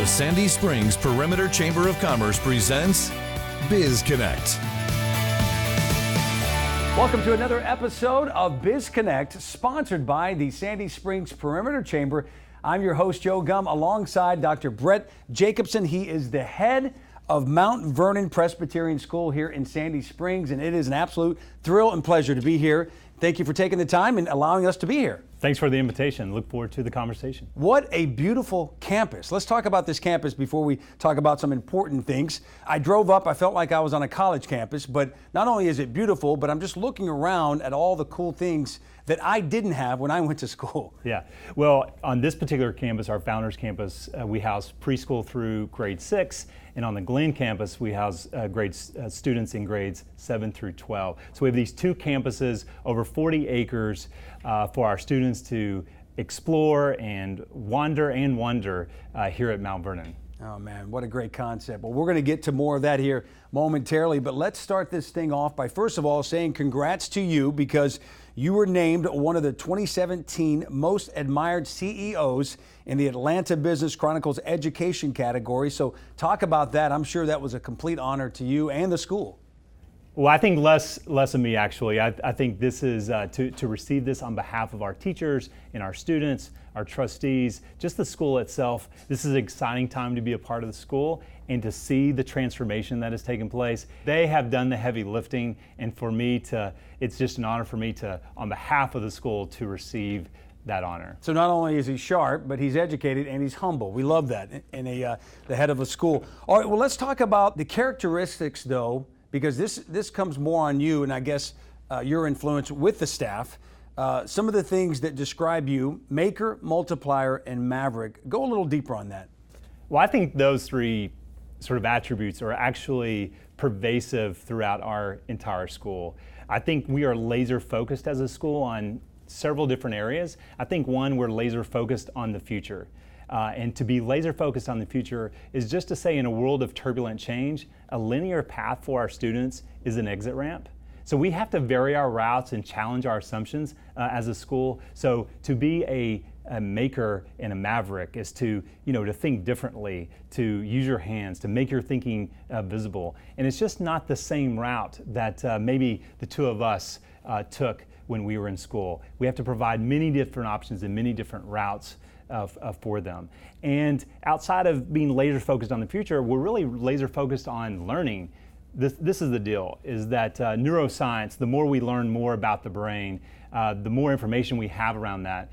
Sandy Springs Perimeter Chamber of Commerce presents BizConnect. Welcome to another episode of BizConnect, sponsored by the Sandy Springs Perimeter Chamber. I'm your host, Joe Gum, alongside Dr. Brett Jacobson. He is the head of Mount Vernon Presbyterian School here in Sandy Springs, and it is an absolute thrill and pleasure to be here. Thank you for taking the time and allowing us to be here. Thanks for the invitation. Look forward to the conversation. What a beautiful campus. Let's talk about this campus before we talk about some important things. I drove up, I felt like I was on a college campus, but not only is it beautiful, but I'm just looking around at all the cool things that I didn't have when I went to school. Yeah, well, on this particular campus, our Founders Campus, we house preschool through grade 6, and on the Glen campus, we house students in grades 7 through 12. So we have these two campuses, over 40 acres for our students to explore and wander and wonder here at Mount Vernon. Oh man, what a great concept. Well, we're going to get to more of that here momentarily, but let's start this thing off by first of all saying congrats to you, because you were named one of the 2017 most admired CEOs in the Atlanta Business Chronicle's education category. So talk about that. I'm sure that was a complete honor to you and the school. Well, I think less of me, actually. I think this is to receive this on behalf of our teachers and our students, our trustees, just the school itself. This is an exciting time to be a part of the school and to see the transformation that has taken place. They have done the heavy lifting, and for me it's just an honor for me to, on behalf of the school, to receive that honor. So not only is he sharp, but he's educated and he's humble. We love that in the head of a school. All right, well, let's talk about the characteristics, though, because this comes more on you and I guess your influence with the staff. Some of the things that describe you: maker, multiplier, and maverick. Go a little deeper on that. Well, I think those three sort of attributes are actually pervasive throughout our entire school. I think we are laser focused as a school on several different areas. I think one, we're laser focused on the future. And to be laser focused on the future is just to say, in a world of turbulent change, a linear path for our students is an exit ramp. So we have to vary our routes and challenge our assumptions as a school. So to be a maker and a maverick is to think differently, to use your hands, to make your thinking visible. And it's just not the same route that maybe the two of us took when we were in school. We have to provide many different options and many different routes for them. And outside of being laser focused on the future, we're really laser focused on learning. This is the deal, is that neuroscience, the more we learn more about the brain, the more information we have around that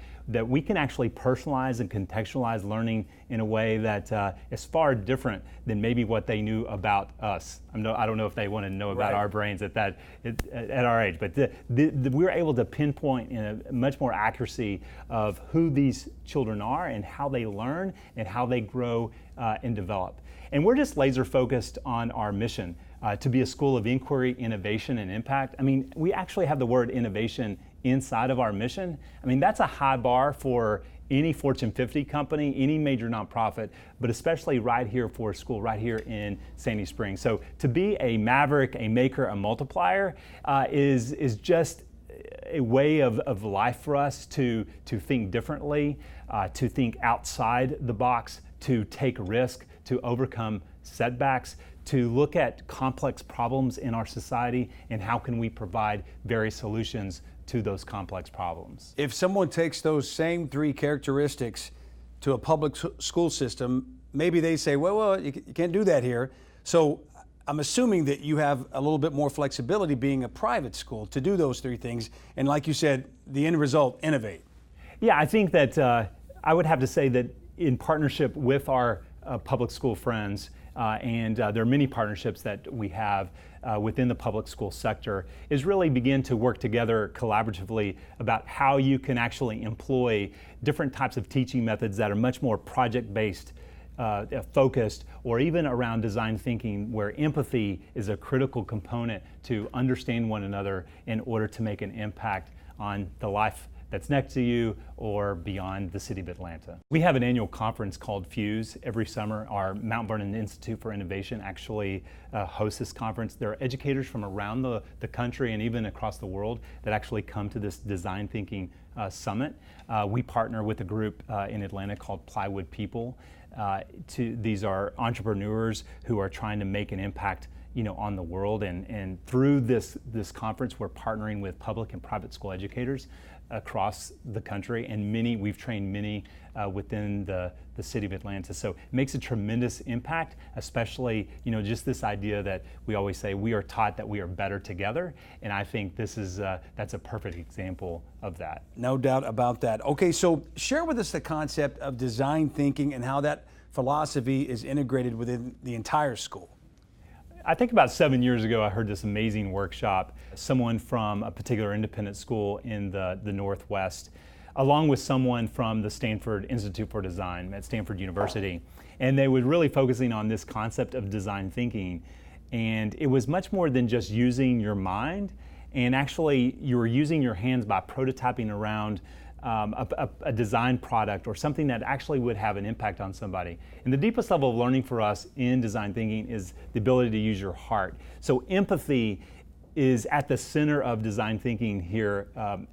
we can actually personalize and contextualize learning in a way that is far different than maybe what they knew about us. I don't know if they want to know about our brains at our age, but we're able to pinpoint in a much more accuracy of who these children are and how they learn and how they grow and develop. And we're just laser focused on our mission to be a school of inquiry, innovation, and impact. I mean, we actually have the word innovation inside of our mission. I mean, that's a high bar for any Fortune 50 company, any major nonprofit, but especially right here for a school right here in Sandy Springs. So to be a maverick, a maker, a multiplier is just a way of life for us to think differently, to think outside the box, to take risk, to overcome setbacks, to look at complex problems in our society and how can we provide various solutions to those complex problems. If someone takes those same three characteristics to a public school system, maybe they say, well, you can't do that here. So I'm assuming that you have a little bit more flexibility being a private school to do those three things. And like you said, the end result, innovate. Yeah, I think that I would have to say that in partnership with our public school friends, and there are many partnerships that we have within the public school sector, is really begin to work together collaboratively about how you can actually employ different types of teaching methods that are much more project-based, focused, or even around design thinking, where empathy is a critical component to understand one another in order to make an impact on the life that's next to you or beyond the city of Atlanta. We have an annual conference called Fuse every summer. Our Mount Vernon Institute for Innovation actually hosts this conference. There are educators from around the country and even across the world that actually come to this design thinking summit. We partner with a group in Atlanta called Plywood People. These are entrepreneurs who are trying to make an impact on the world, and through this conference we're partnering with public and private school educators across the country, and we've trained many within the city of Atlanta. So it makes a tremendous impact, especially just this idea that we always say we are taught that we are better together, and I think that's a perfect example of that. No doubt about that. Okay, so share with us the concept of design thinking and how that philosophy is integrated within the entire school. I think about 7 years ago, I heard this amazing workshop. Someone from a particular independent school in the Northwest, along with someone from the Stanford Institute for Design at Stanford University. And they were really focusing on this concept of design thinking. And it was much more than just using your mind. And actually, you were using your hands by prototyping around a design product or something that actually would have an impact on somebody. And the deepest level of learning for us in design thinking is the ability to use your heart. So empathy is at the center of design thinking here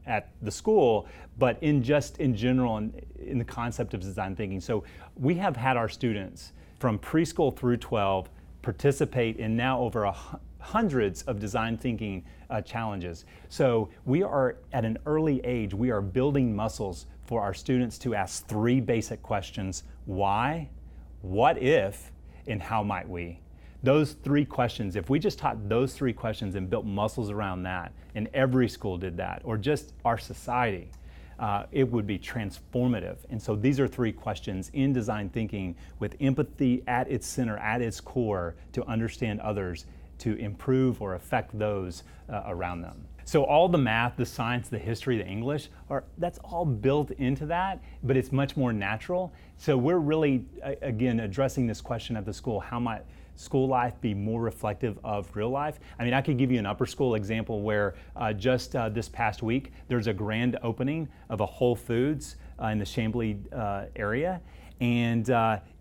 at the school, but in general in the concept of design thinking. So we have had our students from preschool through 12 participate in now over hundreds of design thinking challenges. So we are at an early age, we are building muscles for our students to ask 3 basic questions: why, what if, and how might we? Those 3 questions, if we just taught those 3 questions and built muscles around that, and every school did that, or just our society, it would be transformative. And so these are 3 questions in design thinking with empathy at its center, at its core, to understand others, to improve or affect those around them. So all the math, the science, the history, the English, that's all built into that, but it's much more natural. So we're really, again, addressing this question at the school: how might school life be more reflective of real life? I mean, I could give you an upper school example where just this past week, there's a grand opening of a Whole Foods in the Chamblee area. And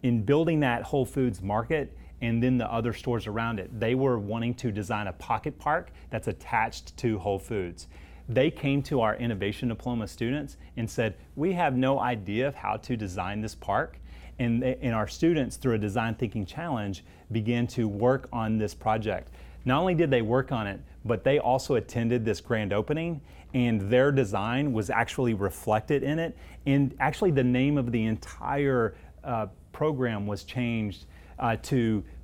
in building that Whole Foods market, and then the other stores around it, they were wanting to design a pocket park that's attached to Whole Foods. They came to our Innovation Diploma students and said, we have no idea of how to design this park. And our students, through a design thinking challenge, began to work on this project. Not only did they work on it, but they also attended this grand opening, and their design was actually reflected in it. And actually the name of the entire program was changed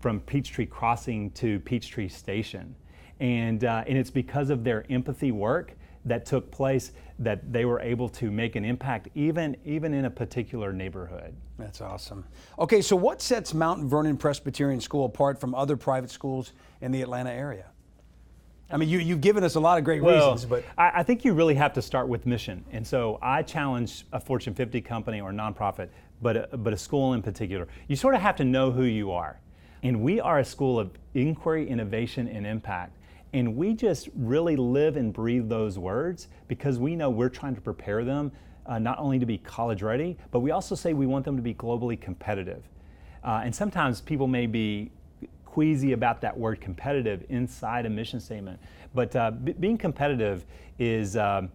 from Peachtree Crossing to Peachtree Station. And it's because of their empathy work that took place that they were able to make an impact even in a particular neighborhood. That's awesome. Okay, so what sets Mount Vernon Presbyterian School apart from other private schools in the Atlanta area? I mean, you've given us a lot of great reasons, but I think you really have to start with mission. And so I challenge a Fortune 50 company or nonprofit, but a school in particular. You sort of have to know who you are. And we are a school of inquiry, innovation, and impact. And we just really live and breathe those words because we know we're trying to prepare them not only to be college ready, but we also say we want them to be globally competitive. And sometimes people may be queasy about that word competitive inside a mission statement. But being competitive is the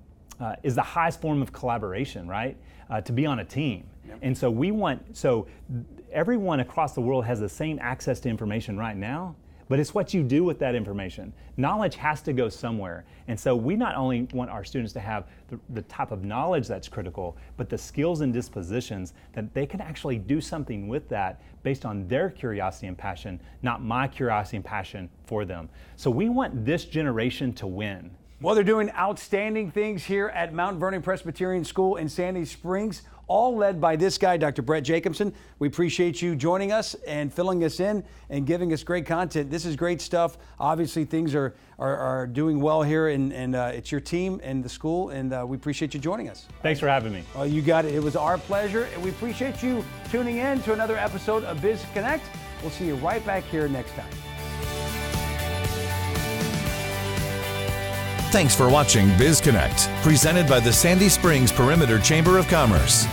highest form of collaboration, right? To be on a team. Yep. And so everyone across the world has the same access to information right now, but it's what you do with that information. Knowledge has to go somewhere. And so we not only want our students to have the type of knowledge that's critical, but the skills and dispositions that they can actually do something with that based on their curiosity and passion, not my curiosity and passion for them. So we want this generation to win. Well, they're doing outstanding things here at Mount Vernon Presbyterian School in Sandy Springs, all led by this guy, Dr. Brett Jacobson. We appreciate you joining us and filling us in and giving us great content. This is great stuff. Obviously, things are doing well here, and it's your team and the school, and we appreciate you joining us. Thanks for having me. Well, you got it. It was our pleasure, and we appreciate you tuning in to another episode of BizConnect. We'll see you right back here next time. Thanks for watching BizConnect, presented by the Sandy Springs Perimeter Chamber of Commerce.